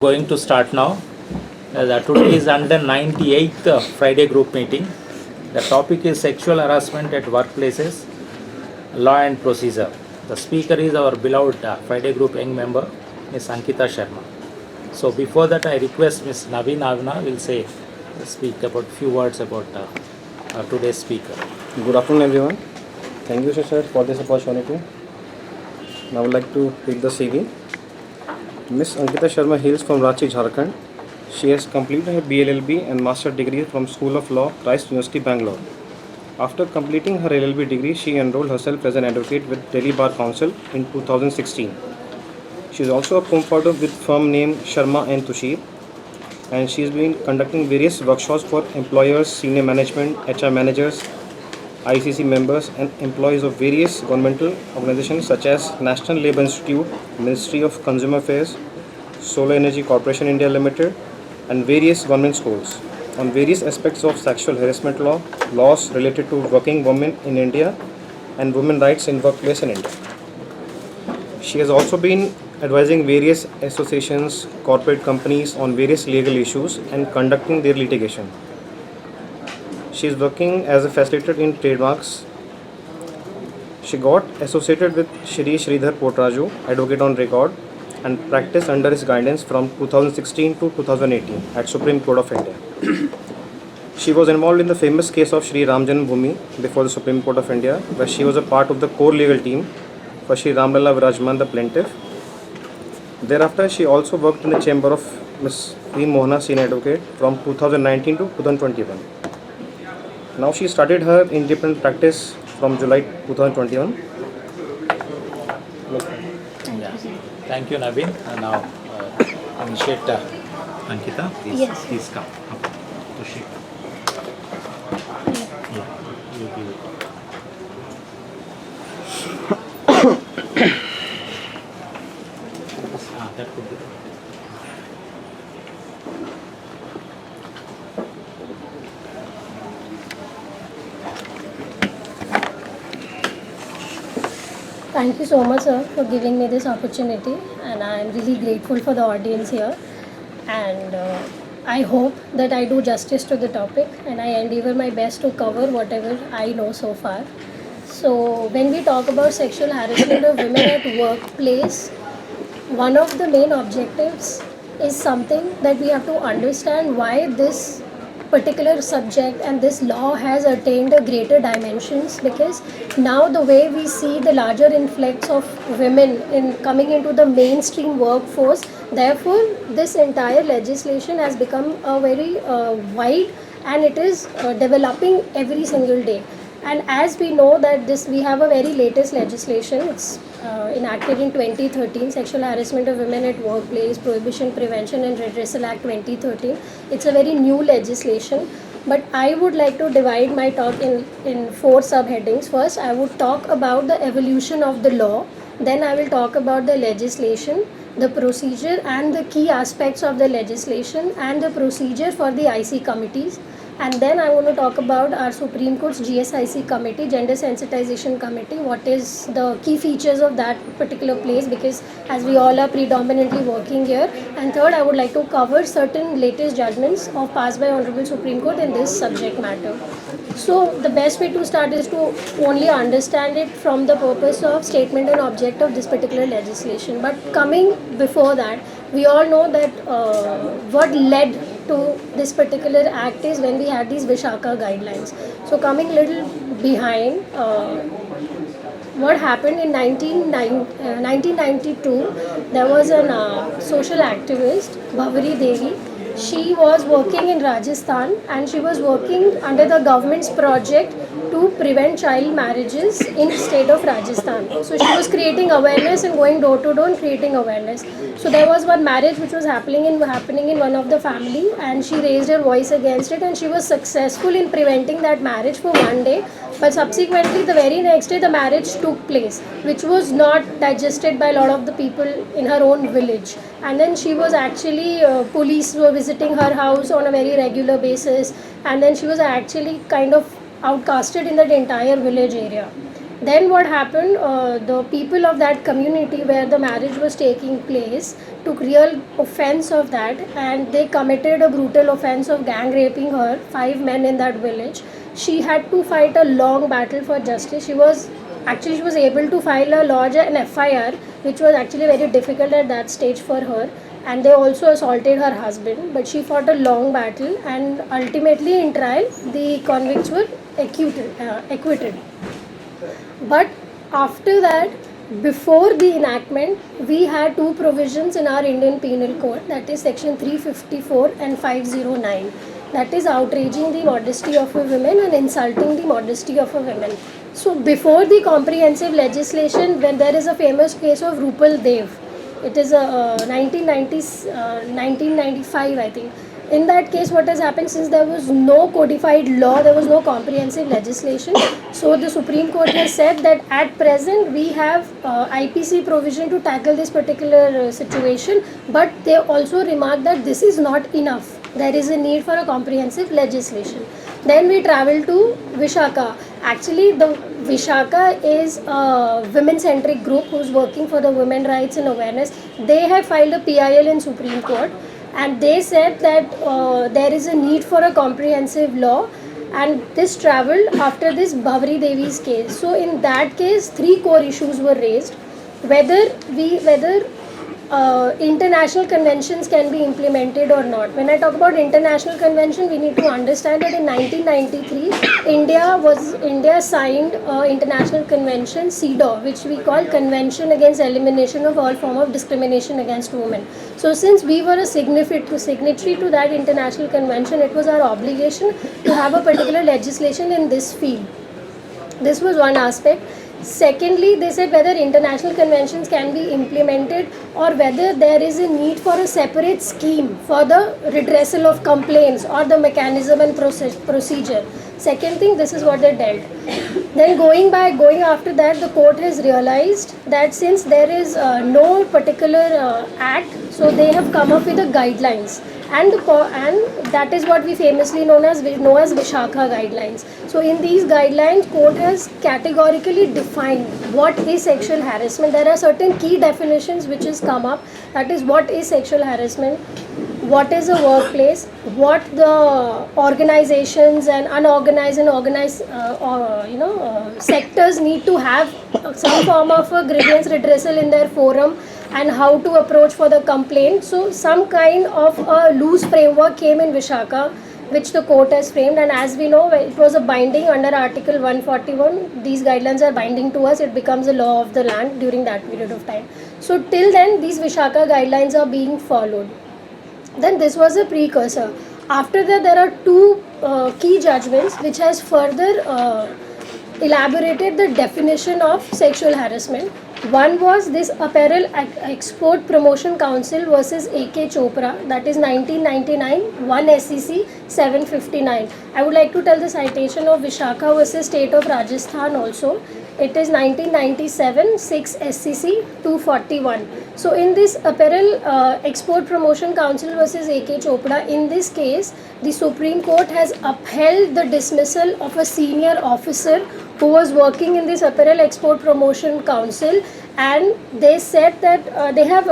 Going to start now. Today is under 98th Friday group meeting. The topic is sexual harassment at workplaces, law and procedure. The speaker is our beloved Friday group young member, Ms. Ankita Sharma. So before that, I request Ms. Naveen Avna will speak about few words about today's speaker. Good afternoon, everyone. Thank you, sir, for this opportunity. Now I would like to read the CV. Ms. Ankita Sharma hails from Ranchi, Jharkhand. She has completed her BLLB and Master degree from School of Law, Christ University, Bangalore. After completing her LLB degree, she enrolled herself as an advocate with Delhi Bar Council in 2016. She is also a co-founder with firm named Sharma and Tushir, and she has been conducting various workshops for employers, senior management, HR managers, ICC members and employees of various governmental organizations such as National Labour Institute, Ministry of Consumer Affairs, Solar Energy Corporation India Limited and various government schools on various aspects of sexual harassment law, laws related to working women in India and women rights in workplace in India. She has also been advising various associations, corporate companies on various legal issues and conducting their litigation. She is working as a facilitator in trademarks. She got associated with Shri Sridhar Potraju, advocate on record, and practiced under his guidance from 2016 to 2018 at Supreme Court of India. She was involved in the famous case of Shri Ram Janmabhoomi before the Supreme Court of India, where she was a part of the core legal team for Shri Ramlalla Virajman, the plaintiff. Thereafter, she also worked in the chamber of Ms. V. Mohana, senior advocate, from 2019 to 2021. Now she started her independent practice from July 2021. Yeah. Thank you, Naveen. Now initiate Ankita. Please, Yes. please come up to shake. Yeah, you give it. That could be. Thank you so much, sir, for giving me this opportunity, and I am really grateful for the audience here. And I hope that I do justice to the topic, and I endeavor my best to cover whatever I know so far. So, when we talk about sexual harassment of women at workplace, one of the main objectives is something that we have to understand why this particular subject and this law has attained a greater dimensions, because now the way we see the larger influx of women in coming into the mainstream workforce, therefore this entire legislation has become a very wide, and it is developing every single day. And as we know that this, we have a very latest legislation. It's enacted in 2013, Sexual Harassment of Women at Workplace, Prohibition, Prevention and Redressal Act 2013. It's a very new legislation. But I would like to divide my talk in four subheadings. First, I would talk about the evolution of the law. Then I will talk about the legislation, the procedure and the key aspects of the legislation and the procedure for the IC committees. And then I'm going to talk about our Supreme Court's GSIC committee, Gender Sensitization Committee, what is the key features of that particular place, because as we all are predominantly working here. And third, I would like to cover certain latest judgments of passed by Honorable Supreme Court in this subject matter. So the best way to start is to only understand it from the purpose of statement and object of this particular legislation. But coming before that, we all know that what led to this particular act is when we had these Vishaka guidelines. So coming little behind, what happened in 1992, there was a social activist, Bhavari Devi. She was working in Rajasthan and she was working under the government's project to prevent child marriages in state of Rajasthan. So she was creating awareness and going door to door and creating awareness. So there was one marriage which was happening in one of the family, and she raised her voice against it, and she was successful in preventing that marriage for one day. But subsequently, the very next day, the marriage took place, which was not digested by a lot of the people in her own village. And then she was actually, police were visiting her house on a very regular basis, and then she was actually kind of outcasted in that entire village area. Then what happened? The people of that community where the marriage was taking place took real offense of that, and they committed a brutal offense of gang raping her. 5 men in that village. She had to fight a long battle for justice. She was able to file a lodge an FIR, which was actually very difficult at that stage for her. And they also assaulted her husband, but she fought a long battle, and ultimately in trial the convicts were acquitted. But after that, before the enactment, we had two provisions in our Indian Penal Code, that is section 354 and 509. That is outraging the modesty of a woman and insulting the modesty of a woman. So before the comprehensive legislation, when there is a famous case of Rupal Dev, it is a 1995, I think. In that case, what has happened, since there was no codified law, there was no comprehensive legislation. So the Supreme Court has said that at present we have IPC provision to tackle this particular situation, but they also remark that this is not enough. There is a need for a comprehensive legislation. Then we travel to Vishaka. Actually, the Vishaka is a women-centric group who's working for the women rights and awareness. They have filed a PIL in Supreme Court, and they said that there is a need for a comprehensive law, and this travelled after this Bhavri Devi's case. So in that case, three core issues were raised: whether international conventions can be implemented or not. When I talk about international convention, we need to understand that in 1993, India signed international convention CEDAW, which we call Convention Against Elimination of All Form of Discrimination Against Women. So since we were a signatory to that international convention, it was our obligation to have a particular legislation in this field. This was one aspect. Secondly, they said whether international conventions can be implemented or whether there is a need for a separate scheme for the redressal of complaints or the mechanism and procedure. Second thing, this is what they dealt. Then going after that, the court has realized that since there is no particular act, so they have come up with the guidelines. And that is what we famously know as Vishaka guidelines. So in these guidelines, court has categorically defined what is sexual harassment. There are certain key definitions which has come up. That is, what is sexual harassment, what is a workplace, what the organizations and unorganized and organized sectors need to have some form of a grievance redressal in their forum, and how to approach for the complaint. So some kind of a loose framework came in Vishaka, which the court has framed, and as we know, it was a binding under Article 141. These guidelines are binding to us. It becomes a law of the land during that period of time. So till then, these Vishaka guidelines are being followed. Then this was a precursor. After that, there are two key judgments which has further elaborated the definition of sexual harassment. One was this Apparel Export Promotion Council versus AK Chopra, that is 1999, 1 SEC 759. I would like to tell the citation of Vishaka versus State of Rajasthan also. It is 1997, 6 SCC 241. So in this Apparel Export Promotion Council versus AK Chopra, in this case, the Supreme Court has upheld the dismissal of a senior officer who was working in this Apparel Export Promotion Council, and they said that they have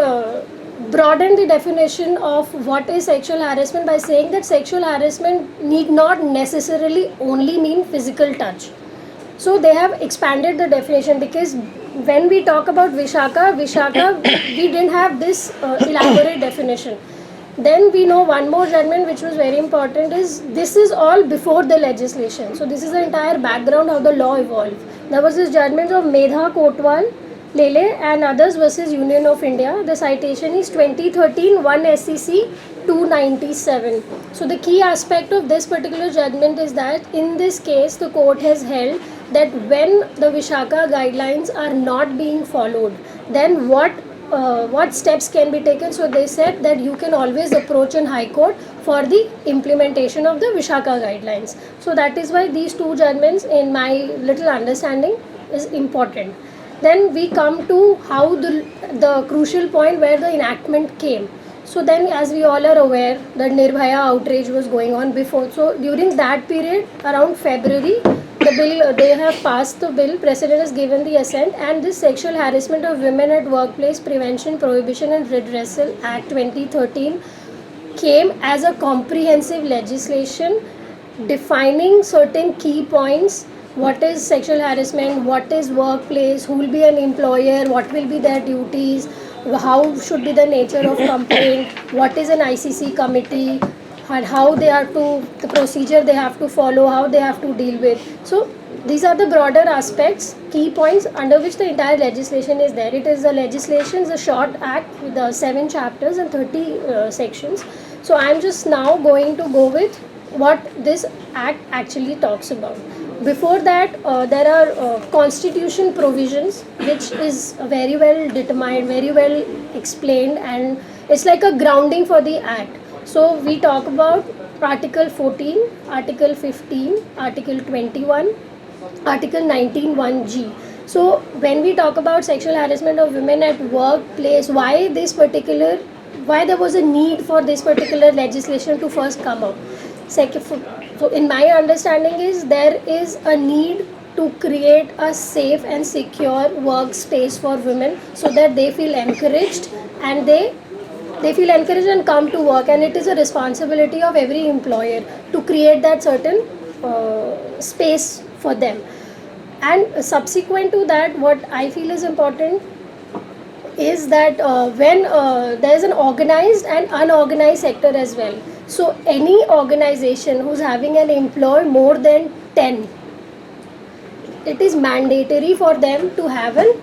broadened the definition of what is sexual harassment by saying that sexual harassment need not necessarily only mean physical touch. So they have expanded the definition, because when we talk about Vishaka, we didn't have this elaborate definition. Then we know one more judgment which was very important is this is all before the legislation. So this is the entire background how the law evolved. There was this judgment of Medha Kotwal, Lele and others versus Union of India. The citation is 2013 1 SEC 297. So the key aspect of this particular judgment is that in this case the court has held that when the Vishaka guidelines are not being followed, then what steps can be taken. So they said that you can always approach in High Court for the implementation of the Vishaka guidelines. So that is why these two judgments, in my little understanding, is important. Then we come to how the crucial point where the enactment came. So then, as we all are aware, the Nirbhaya outrage was going on before. So during that period, around February, the bill, they have passed the bill, President has given the assent, and this Sexual Harassment of Women at Workplace Prevention, Prohibition and Redressal Act 2013 came as a comprehensive legislation defining certain key points. What is sexual harassment, what is workplace, who will be an employer, what will be their duties, how should be the nature of complaint, what is an ICC committee, and how they are to, the procedure they have to follow, how they have to deal with. So these are the broader aspects, key points under which the entire legislation is there. It is a legislation, it's a short act with 7 chapters and 30 sections. So I am just now going to go with what this act actually talks about. Before that, there are constitution provisions which is very well determined, very well explained, and it's like a grounding for the act. So we talk about Article 14, Article 15, Article 21, Article 19(1)(g). So when we talk about sexual harassment of women at workplace, why there was a need for this particular legislation to first come out. So in my understanding is there is a need to create a safe and secure workspace for women so that they feel encouraged and they feel encouraged and come to work, and it is a responsibility of every employer to create that certain space for them. And subsequent to that, what I feel is important is that when there is an organized and unorganized sector as well. So any organization who's having an employee more than 10, it is mandatory for them to have an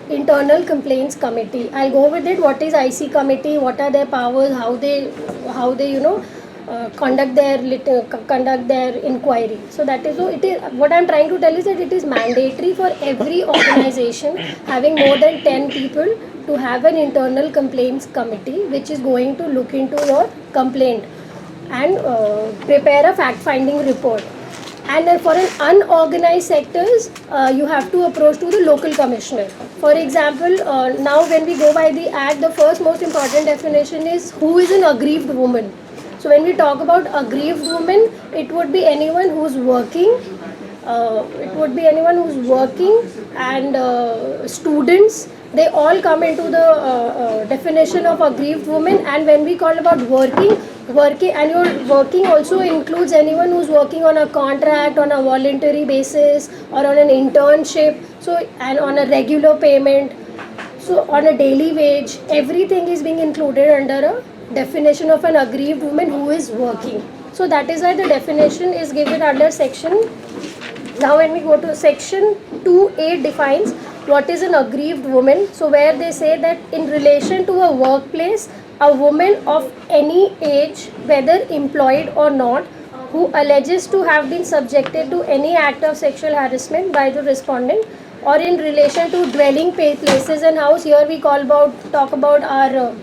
internal complaints committee. I'll go with it. What is IC committee? What are their powers? How they conduct their inquiry. So that is, so it is, what I'm trying to tell is that it is mandatory for every organization having more than 10 people to have an internal complaints committee which is going to look into your complaint and prepare a fact-finding report. And then for an unorganized sectors, you have to approach to the local commissioner. For example, now when we go by the act, the first most important definition is who is an aggrieved woman. So when we talk about aggrieved woman, it would be anyone who's working. And students, they all come into the definition of aggrieved woman. And when we call about working, and your working also includes anyone who's working on a contract, on a voluntary basis, or on an internship, so, and on a regular payment, so on a daily wage. Everything is being included under a definition of an aggrieved woman who is working. So that is why the definition is given under section. Now when we go to section 2(a) defines what is an aggrieved woman. So where they say that in relation to a workplace, a woman of any age, whether employed or not, who alleges to have been subjected to any act of sexual harassment by the respondent, or in relation to dwelling places and house. Here we talk about our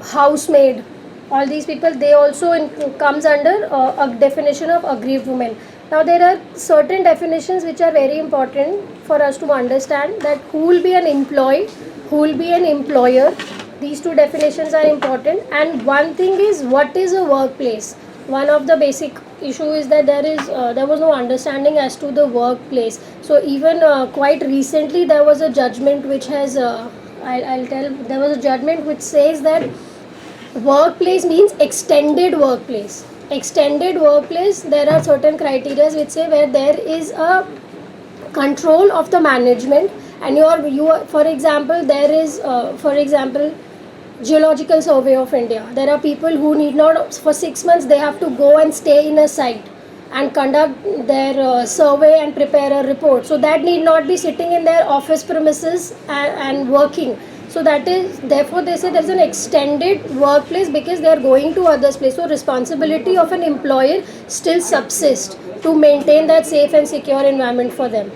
housemaid. All these people, they also comes under a definition of aggrieved women. Now there are certain definitions which are very important for us to understand, that who will be an employee, who will be an employer. These two definitions are important. And one thing is, what is a workplace? One of the basic issue is that there was no understanding as to the workplace. So even quite recently there was a judgment which has there was a judgment which says that workplace means extended workplace. Extended workplace, there are certain criteria which say where there is a control of the management, and you are, for example, there is Geological Survey of India. There are people who need not, for 6 months they have to go and stay in a site and conduct their survey and prepare a report. So that need not be sitting in their office premises and working. So that is, therefore they say there is an extended workplace because they are going to others' place. So responsibility of an employer still subsists to maintain that safe and secure environment for them.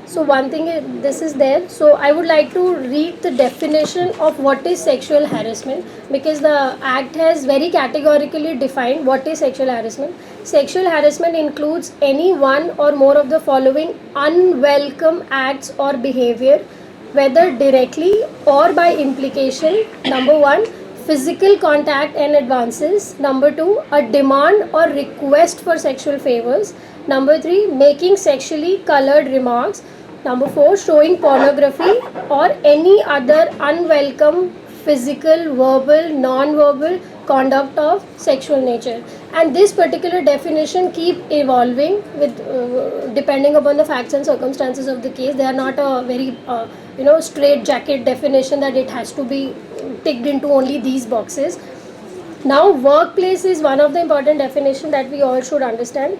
So one thing is, this is there. So I would like to read the definition of what is sexual harassment, because the Act has very categorically defined what is sexual harassment. Sexual harassment includes any one or more of the following unwelcome acts or behavior, whether directly or by implication. Number 1, physical contact and advances. Number 2, a demand or request for sexual favors. Number 3, making sexually colored remarks. Number 4, showing pornography or any other unwelcome physical, verbal, non-verbal conduct of sexual nature. And this particular definition keep evolving with depending upon the facts and circumstances of the case. They are not a very straight jacket definition that it has to be ticked into only these boxes. Now, workplace is one of the important definition that we all should understand.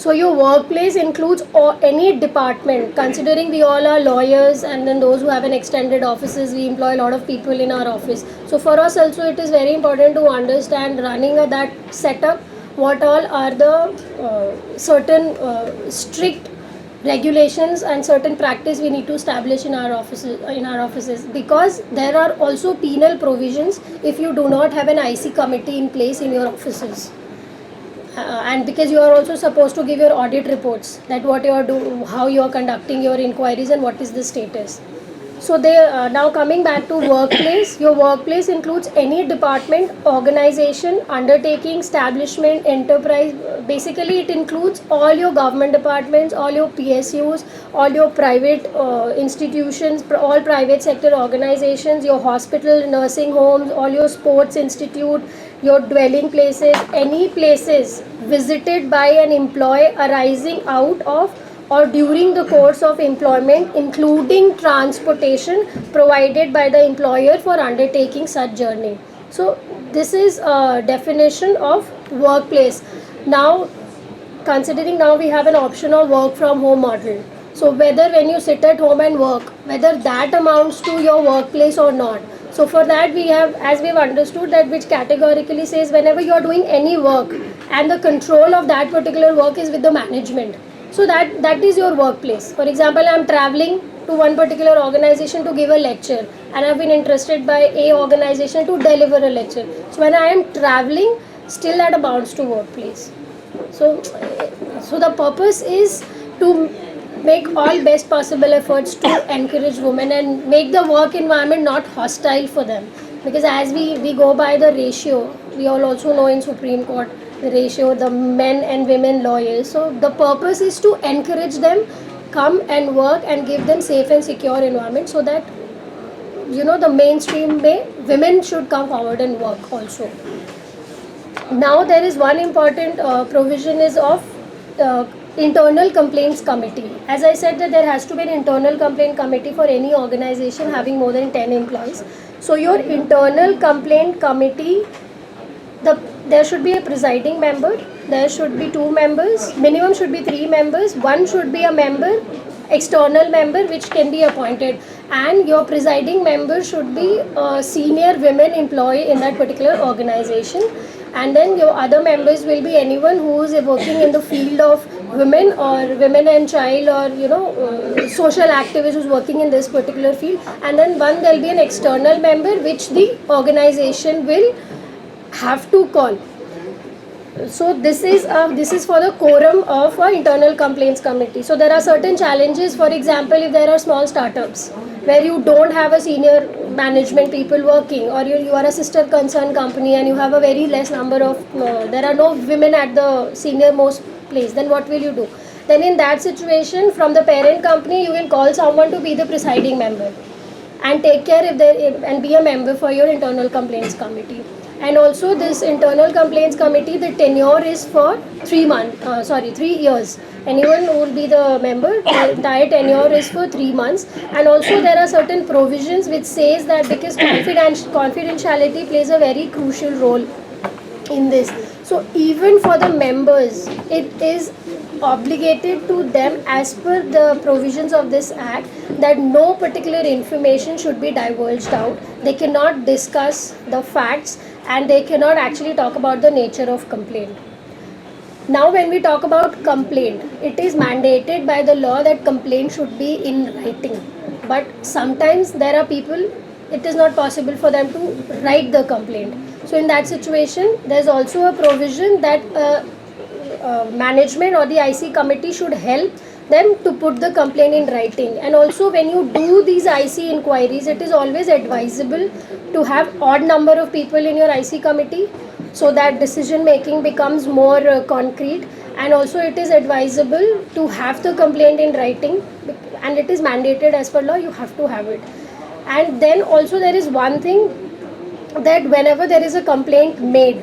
So your workplace includes any department, considering we all are lawyers, and then those who have an extended offices, we employ a lot of people in our office. So for us also it is very important to understand running that setup, what all are the certain strict regulations and certain practice we need to establish in our offices, because there are also penal provisions if you do not have an IC committee in place in your offices. And because you are also supposed to give your audit reports, that what you are doing, how you are conducting your inquiries, and what is the status. So now coming back to workplace, your workplace includes any department, organization, undertaking, establishment, enterprise. Basically it includes all your government departments, all your PSUs, all your private institutions, all private sector organizations, your hospital, nursing homes, all your sports institute, your dwelling places, any places visited by an employee arising out of or during the course of employment, including transportation provided by the employer for undertaking such journey. So this is a definition of workplace. Now, considering now we have an option of work from home model. So whether when you sit at home and work, whether that amounts to your workplace or not. So for that we have, as we have understood, that which categorically says whenever you are doing any work and the control of that particular work is with the management. So that is your workplace. For example, I am traveling to one particular organization to give a lecture, and I have been interested by a organization to deliver a lecture. So when I am traveling, still that amounts to workplace. So the purpose is to make all best possible efforts to encourage women and make the work environment not hostile for them. Because as we go by the ratio, we all also know in Supreme Court, the ratio, the men and women lawyers. So the purpose is to encourage them, come and work and give them safe and secure environment, so that the mainstream way women should come forward and work also. Now there is one important provision is of internal complaints committee. As I said, that there has to be an internal complaint committee for any organization having more than 10 employees. So your internal complaint committee, there should be a presiding member, there should be 2 members, minimum should be 3 members, one should be a member, external member which can be appointed, and your presiding member should be a senior women employee in that particular organization. And then your other members will be anyone who is working in the field of women or women and child, or social activists who's working in this particular field. And then there will be an external member which the organization will have to call. So this is for the quorum of an internal complaints committee. So there are certain challenges. For example, if there are small startups where you don't have a senior management people working, or you are a sister concern company and you have a very less number of there are no women at the senior most place, then what will you do? Then in that situation, from the parent company you will call someone to be the presiding member and take care and be a member for your internal complaints committee. And also this internal complaints committee, the tenure is for 3 years. Anyone who will be the member, the entire tenure is for 3 months. And also there are certain provisions which says that because confidentiality plays a very crucial role in this. So even for the members, it is obligated to them as per the provisions of this act that no particular information should be divulged out. They cannot discuss the facts and they cannot actually talk about the nature of complaint. Now when we talk about complaint, it is mandated by the law that complaint should be in writing. But sometimes there are people, it is not possible for them to write the complaint. So in that situation, there is also a provision that management or the IC committee should help them to put the complaint in writing. And also when you do these IC inquiries, it is always advisable to have odd number of people in your IC committee, so that decision making becomes more concrete. And also it is advisable to have the complaint in writing, and it is mandated as per law, you have to have it. And then also there is one thing, that whenever there is a complaint made,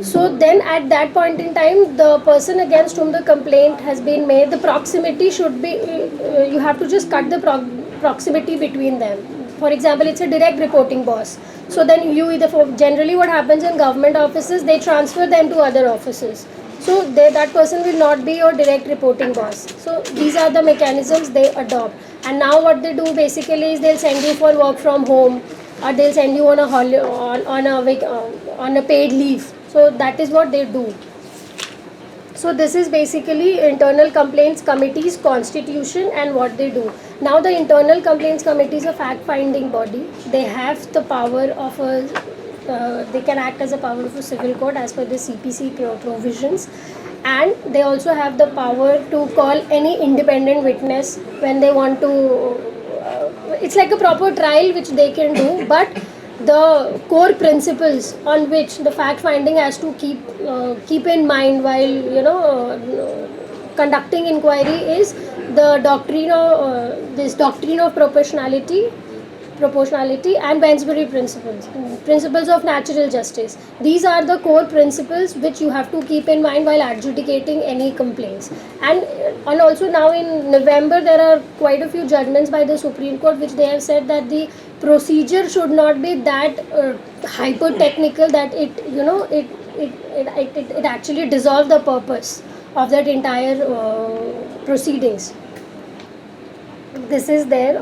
so then at that point in time, the person against whom the complaint has been made, the proximity should be, you have to just cut the proximity between them. For example, it's a direct reporting boss. So then you either, generally what happens in government offices, they transfer them to other offices. So that person will not be your direct reporting boss. So these are the mechanisms they adopt. And now what they do basically is they'll send you for work from home, or they'll send you on a paid leave. So that is what they do. So this is basically internal complaints committee's constitution and what they do. Now the internal complaints committee is a fact-finding body. They have the power of they can act as a power of a civil court as per the CPC provisions, and they also have the power to call any independent witness when they want to. It's like a proper trial which they can do, but the core principles on which the fact finding has to keep in mind while conducting inquiry is the doctrine of proportionality and Wensbury principles of natural justice. These are the core principles which you have to keep in mind while adjudicating any complaints. And also now in November there are quite a few judgments by the Supreme Court which they have said that the procedure should not be that hyper technical that it actually dissolve the purpose of that entire proceedings. This is there.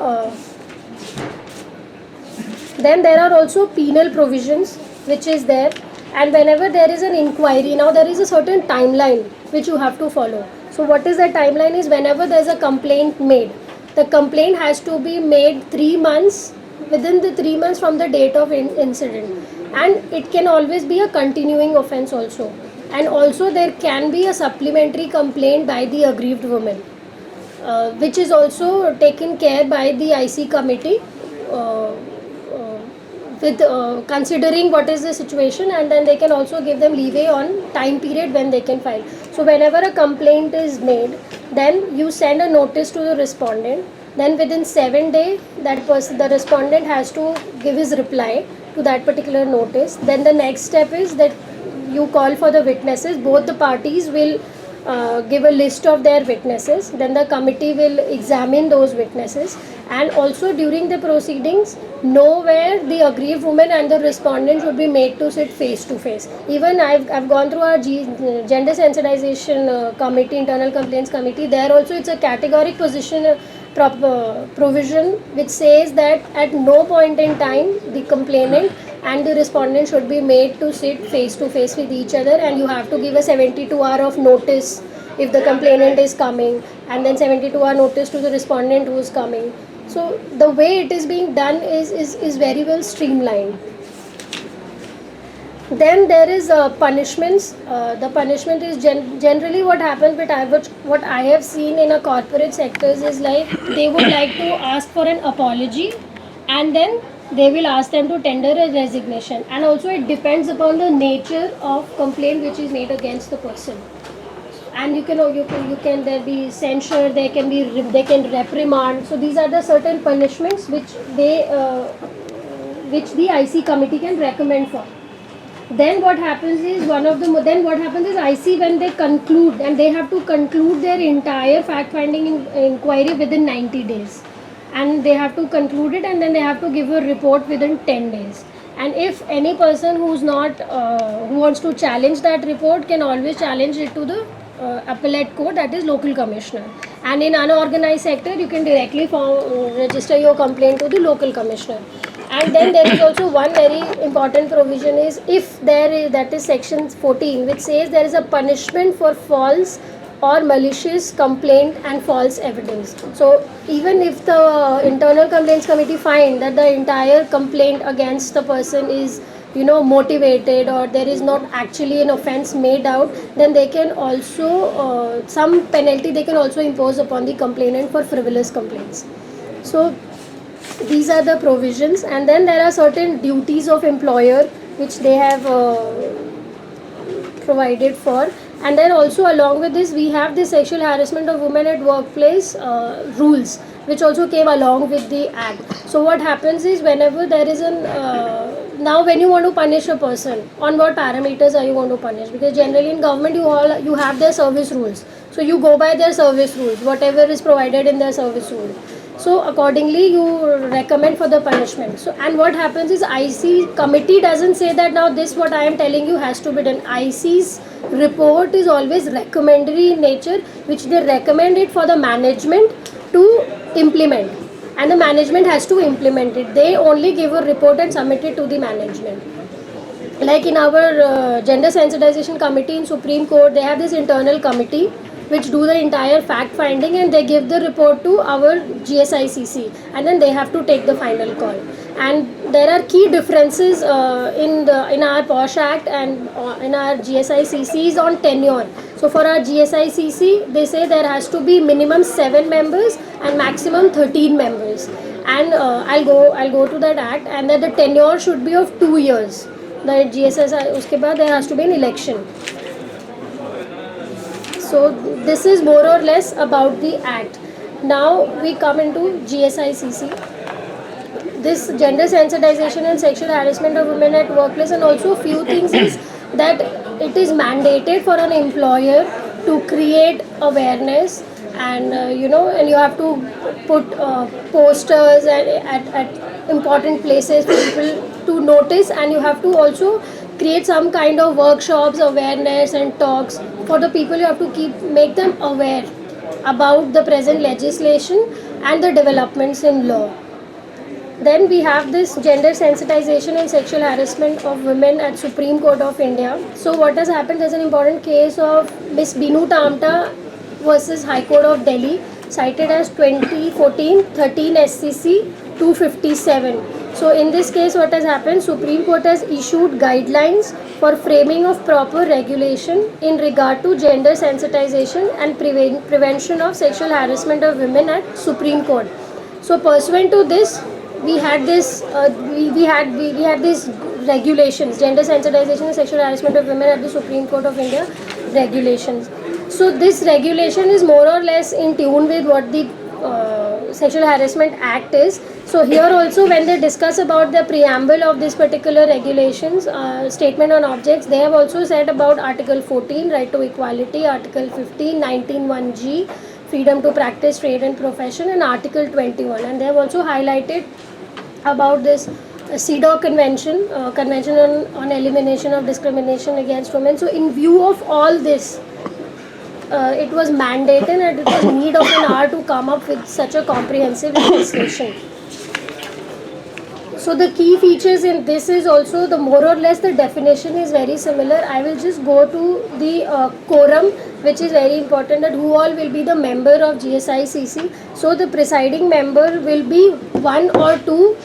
Then there are also penal provisions which is there, and whenever there is an inquiry, now there is a certain timeline which you have to follow. So what is the timeline is, whenever there is a complaint made, the complaint has to be made 3 months, within the 3 months from the date of incident, and it can always be a continuing offence also. And also there can be a supplementary complaint by the aggrieved woman, which is also taken care by the IC committee with considering what is the situation, and then they can also give them leeway on time period when they can file. So whenever a complaint is made, then you send a notice to the respondent, then within 7 days the respondent has to give his reply to that particular notice. Then the next step is that you call for the witnesses. Both the parties will give a list of their witnesses, then the committee will examine those witnesses, and also during the proceedings, nowhere the aggrieved woman and the respondent should be made to sit face to face. Even I've gone through our gender sensitization committee, internal complaints committee, there also it's a categoric provision which says that at no point in time the complainant and the respondent should be made to sit face to face with each other, and you have to give a 72-hour of notice if the complainant is coming, and then 72-hour notice to the respondent who is coming. So the way it is being done is very well streamlined. Then there is punishments. The punishment is generally what happens, but what I have seen in a corporate sectors is like they would like to ask for an apology, and then they will ask them to tender a resignation. And also it depends upon the nature of complaint which is made against the person. And you can there be censure, they can reprimand. So these are the certain punishments which the IC committee can recommend for. Then what happens is IC, when they conclude, and they have to conclude their entire fact-finding inquiry within 90 days. And they have to conclude it, and then they have to give a report within 10 days. And if any person who wants to challenge that report can always challenge it to the appellate court, that is local commissioner. And in unorganized sector, you can directly register your complaint to the local commissioner. And then there is also one very important provision is, if there is, that is section 14, which says there is a punishment for false or malicious complaint and false evidence. So even if the internal complaints committee find that the entire complaint against the person is motivated, or there is not actually an offense made out, then they can also some penalty they can also impose upon the complainant for frivolous complaints. So these are the provisions. And then there are certain duties of employer which they have provided for. And then also along with this, we have the sexual harassment of women at workplace rules, which also came along with the act. So what happens is, whenever there is an now when you want to punish a person, on what parameters are you going to punish? Because generally in government you have their service rules, so you go by their service rules, whatever is provided in their service rule. So accordingly you recommend for the punishment. So, and what happens is, IC committee doesn't say that now this what I am telling you has to be done. IC's report is always recommendatory in nature, which they recommend it for the management to implement, and the management has to implement it. They only give a report and submit it to the management. Like in our gender sensitization committee in Supreme Court, they have this internal committee which do the entire fact finding, and they give the report to our GSICC, and then they have to take the final call. And there are key differences in our POSH Act and in our GSICCs on tenure. So for our GSICC, they say there has to be minimum 7 members and maximum 13 members. And I'll go to that act, and that the tenure should be of 2 years. The GSI, uske baad there has to be an election. So this is more or less about the act. Now we come into GSICC. This gender sensitization and sexual harassment of women at workplace, and also few things is that it is mandated for an employer to create awareness, and and you have to put posters at important places for people to notice, and you have to also create some kind of workshops, awareness and talks for the people. You have to make them aware about the present legislation and the developments in law. Then we have this gender sensitization and sexual harassment of women at Supreme Court of India. So what has happened, there's an important case of Miss Binu Tamta versus High Court of Delhi, cited as 2014 13 SCC 257. So in this case, what has happened, Supreme Court has issued guidelines for framing of proper regulation in regard to gender sensitization and prevention of sexual harassment of women at Supreme Court. So pursuant to this, we had this regulations, gender sensitization and sexual harassment of women at the Supreme Court of India regulations. So this regulation is more or less in tune with what the Sexual Harassment Act is. So here also, when they discuss about the preamble of this particular regulations, statement on objects, they have also said about Article 14, right to equality, Article 15, 19(1)(g), freedom to practice trade and profession, and Article 21. And they have also highlighted about this CEDAW Convention, Convention on Elimination of Discrimination Against Women. So in view of all this, it was mandated and it was need of an hour to come up with such a comprehensive legislation. So the key features in this is also the more or less the definition is very similar. I will just go to the quorum, which is very important, that who all will be the member of GSICC. So the presiding member will be 1 or 2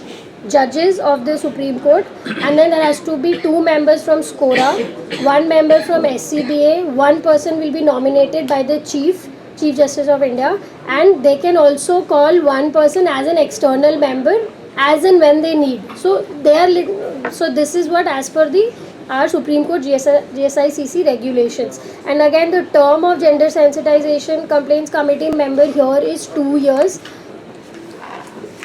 judges of the Supreme Court, and then there has to be 2 members from SCORA, 1 member from SCBA, 1 person will be nominated by the Chief Justice of India, and they can also call 1 person as an external member as and when they need. So so this is what as per our Supreme Court GSICC regulations. And again, the term of gender sensitization complaints committee member here is 2 years.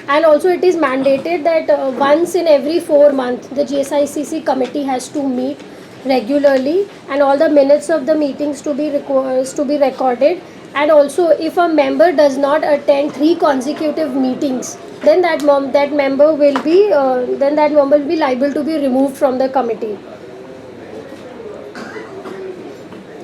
And also it is mandated that once in every 4 months the GSICC committee has to meet regularly, and all the minutes of the meetings to be recorded. And also, if a member does not attend 3 consecutive meetings, then that member will be liable to be removed from the committee.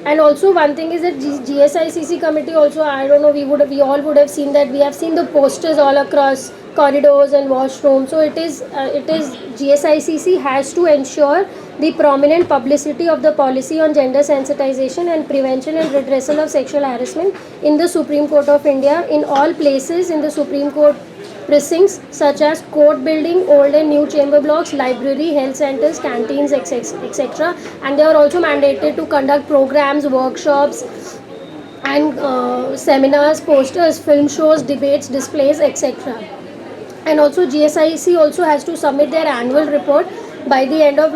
And also one thing is that GSICC committee also, I don't know, we all would have seen that we have seen the posters all across corridors and washrooms. So it is GSICC has to ensure the prominent publicity of the policy on gender sensitization and prevention and redressal of sexual harassment in the Supreme Court of India, in all places in the Supreme Court precincts such as court building, old and new chamber blocks, library, health centers, canteens, etc. And they are also mandated to conduct programs, workshops and seminars, posters, film shows, debates, displays, etc. And also GSIC also has to submit their annual report by the end of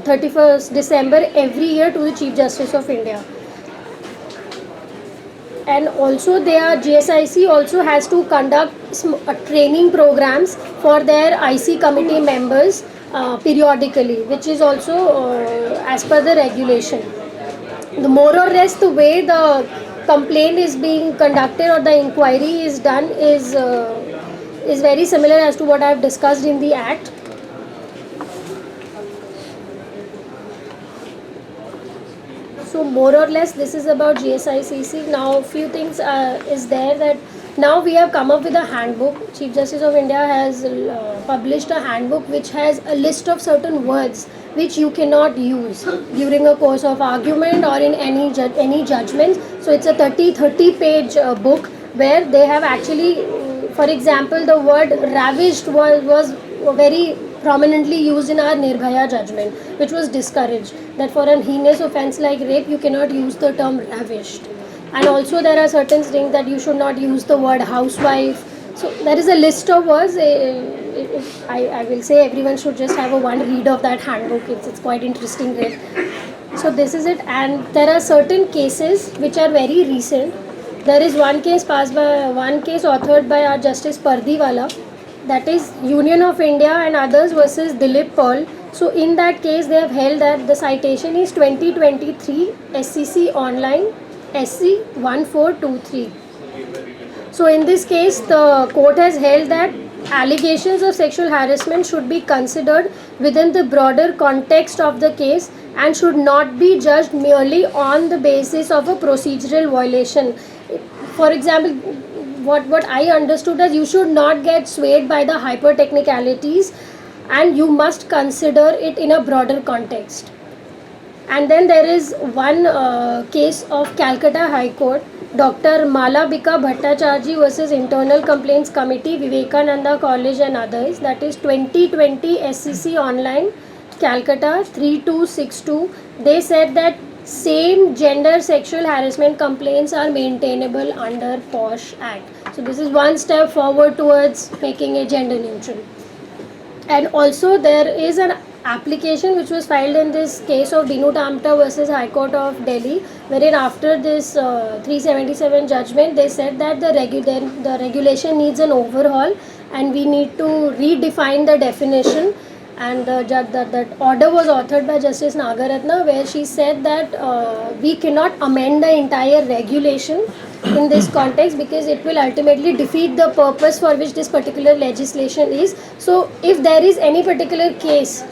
31st December every year to the Chief Justice of India. And also GSIC also has to conduct training programs for their IC committee members periodically, which is also as per the regulation. The more or less the way the complaint is being conducted or the inquiry is done is very similar as to what I have discussed in the Act. So more or less this is about GSICC. Now few things is there that now we have come up with a handbook. Chief Justice of India has published a handbook which has a list of certain words which you cannot use during a course of argument or in any judgments. So it's a 30 page book where they have actually, for example, the word ravished was very prominently used in our Nirbhaya judgment, which was discouraged, that for a heinous offence like rape you cannot use the term ravished. And also there are certain things that you should not use the word housewife. So there is a list of words. I will say everyone should just have a one read of that handbook. It's quite interesting read. So this is it. And there are certain cases which are very recent. There is one case authored by our Justice Pardiwala, that is Union of India and others versus Dilip Paul. So in that case they have held that the citation is 2023 SCC online SC 1423. So in this case the court has held that allegations of sexual harassment should be considered within the broader context of the case and should not be judged merely on the basis of a procedural violation. For example, what I understood is you should not get swayed by the hyper technicalities and you must consider it in a broader context. And then there is one case of Calcutta High Court, Dr. Malabika Bhattacharjee versus Internal Complaints Committee, Vivekananda College and others, that is 2020 SCC online, Calcutta 3262. They said that same gender sexual harassment complaints are maintainable under POSH Act. So this is one step forward towards making it gender neutral. And also there is an application which was filed in this case of Binu Tamta versus High Court of Delhi, wherein after this 377 judgment they said that the regulation needs an overhaul and we need to redefine the definition. And that order was authored by Justice Nagaratna, where she said that we cannot amend the entire regulation in this context because it will ultimately defeat the purpose for which this particular legislation is. So if there is any particular case,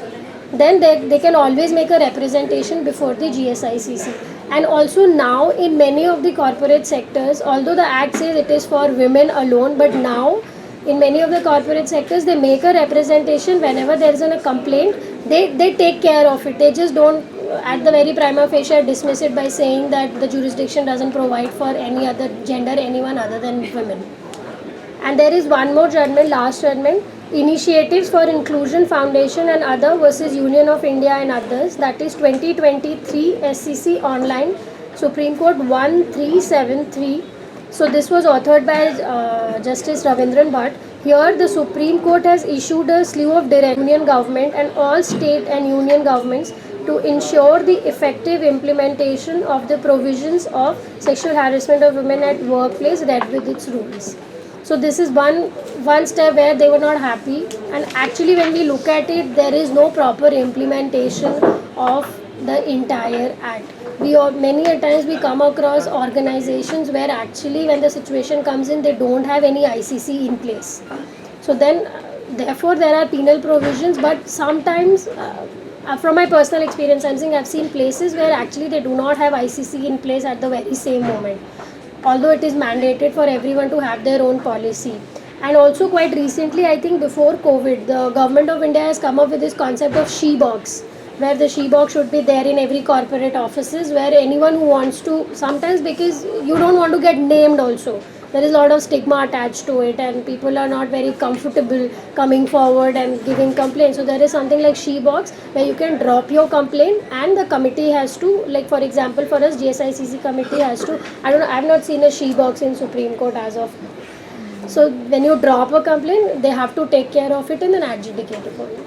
then they can always make a representation before the GSICC. And also now in many of the corporate sectors, although the Act says it is for women alone, but now in many of the corporate sectors they make a representation whenever there is a complaint. They take care of it. They just don't at the very prima facie dismiss it by saying that the jurisdiction doesn't provide for any other gender, anyone other than women. And there is one more judgment, last judgment, Initiatives for Inclusion Foundation and other versus Union of India and others, that is 2023 SCC online, Supreme Court 1373. So this was authored by Justice Ravindran Bhatt. Here the Supreme Court has issued a slew of direct union government and all state and union governments to ensure the effective implementation of the provisions of sexual harassment of women at workplace read with its rules. So this is one step where they were not happy, and actually when we look at it, there is no proper implementation of the entire act. Many a times we come across organizations where actually when the situation comes in, they don't have any ICC in place. So then therefore there are penal provisions, but sometimes from my personal experience I'm saying I've seen places where actually they do not have ICC in place at the very same moment, although it is mandated for everyone to have their own policy. And also quite recently, I think before COVID, the government of India has come up with this concept of she-box, where the she-box should be there in every corporate offices, where anyone who wants to, sometimes because you don't want to get named also, there is a lot of stigma attached to it and people are not very comfortable coming forward and giving complaints. So there is something like she-box where you can drop your complaint and the committee has to, like for example for us GSICC committee has to, I don't know, I have not seen a she-box in Supreme Court as of now. So when you drop a complaint, they have to take care of it and then adjudicate upon it.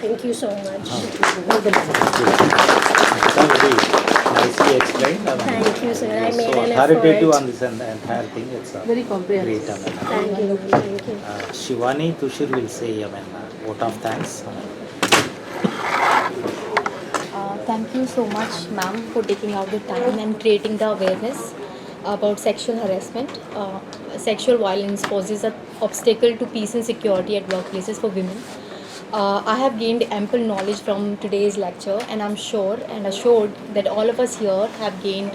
Thank you so much. Very nicely explained. Thank you, sir. I made So an authoritative effort. on this and the entire thing. It's Very great. comprehensive. Thank you. Thank you. Shivani Tushir will say, vote of thanks. Thank you so much, ma'am, for taking out the time and creating the awareness about sexual harassment. Sexual violence poses an obstacle to peace and security at workplaces for women. I have gained ample knowledge from today's lecture, and I'm sure and assured that all of us here have gained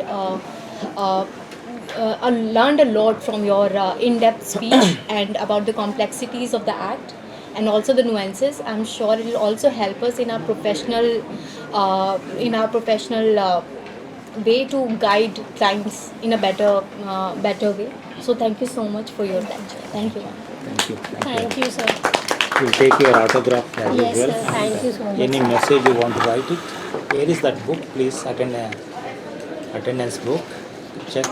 learned a lot from your in-depth speech and about the complexities of the act and also the nuances. I'm sure it will also help us in our professional way to guide clients in a better way. So thank you so much for your lecture. Thank you, ma'am. Thank you. Thank you, sir. We'll take your autograph as Yes, usual. sir. Thank you so much. Any message you want to write it? Here is that book. Please attend attendance book. Check.